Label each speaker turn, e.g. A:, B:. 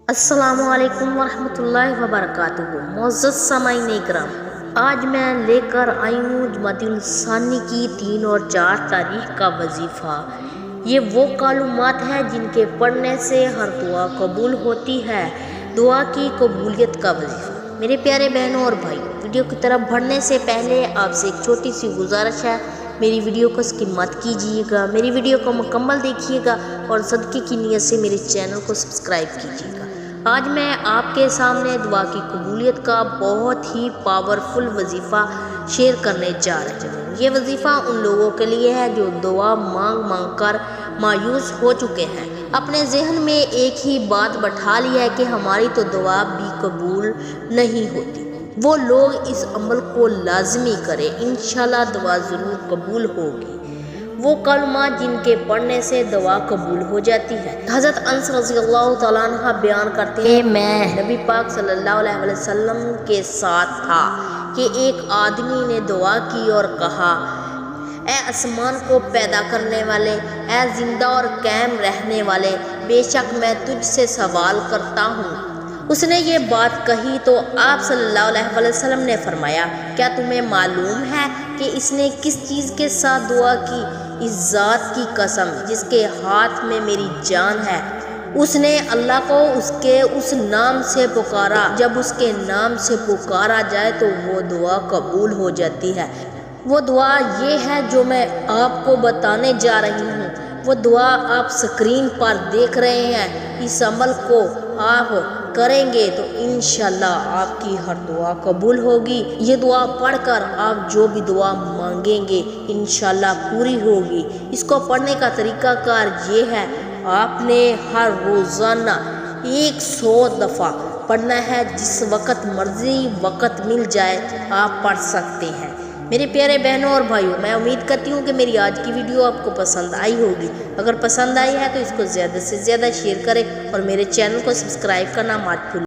A: السلام علیکم ورحمۃ اللہ وبرکاتہ۔ معزز سامعین اکرام، آج میں لے کر آئی ہوں جمادی الثانی کی 3 اور 4 تاریخ کا وظیفہ۔ یہ وہ معلومات ہیں جن کے پڑھنے سے ہر دعا قبول ہوتی ہے۔ دعا کی قبولیت کا وظیفہ۔ میرے پیارے بہنوں اور بھائیوں، ویڈیو کی طرف بڑھنے سے پہلے آپ سے ایک چھوٹی سی گزارش ہے، میری ویڈیو کو اسکپ مت کیجیے گا، میری ویڈیو کو مکمل دیکھیے گا اور صدقے کی نیت سے میرے چینل کو سبسکرائب کیجیے گا۔ آج میں آپ کے سامنے دعا کی قبولیت کا بہت ہی پاورفل وظیفہ شیئر کرنے جا رہے ہوں۔ یہ وظیفہ ان لوگوں کے لیے ہے جو دعا مانگ مانگ کر مایوس ہو چکے ہیں، اپنے ذہن میں ایک ہی بات بٹھا لی ہے کہ ہماری تو دعا بھی قبول نہیں ہوتی۔ وہ لوگ اس عمل کو لازمی کریں، انشاءاللہ دعا ضرور قبول ہوگی۔ وہ کلمات جن کے پڑھنے سے دعا قبول ہو جاتی ہے۔ حضرت انس رضی اللہ تعالیٰ عنہ بیان کرتے ہیں کہ میں نبی پاک صلی اللہ علیہ وسلم کے ساتھ تھا کہ ایک آدمی نے دعا کی اور کہا، اے آسمان کو پیدا کرنے والے، اے زندہ اور قائم رہنے والے، بے شک میں تجھ سے سوال کرتا ہوں۔ اس نے یہ بات کہی تو آپ صلی اللہ علیہ وسلم نے فرمایا، کیا تمہیں معلوم ہے کہ اس نے کس چیز کے ساتھ دعا کی؟ اس ذات کی قسم جس کے ہاتھ میں میری جان ہے۔ اس نے اللہ کو اس کے اس نام سے پکارا، جب اس کے نام سے پکارا جائے تو وہ دعا قبول ہو جاتی ہے۔ وہ دعا یہ ہے جو میں آپ کو بتانے جا رہی ہوں۔ وہ دعا آپ سکرین پر دیکھ رہے ہیں۔ اس عمل کو آپ کریں گے تو انشاءاللہ آپ کی ہر دعا قبول ہوگی۔ یہ دعا پڑھ کر آپ جو بھی دعا مانگیں گے انشاءاللہ پوری ہوگی۔ اس کو پڑھنے کا طریقہ کار یہ ہے، آپ نے ہر روزانہ 100 دفعہ پڑھنا ہے، جس وقت مرضی وقت مل جائے آپ پڑھ سکتے ہیں۔ میرے پیارے بہنوں اور بھائیوں، میں امید کرتی ہوں کہ میری آج کی ویڈیو آپ کو پسند آئی ہوگی۔ اگر پسند آئی ہے تو اس کو زیادہ سے زیادہ شیئر کریں اور میرے چینل کو سبسکرائب کرنا مت بھولیں۔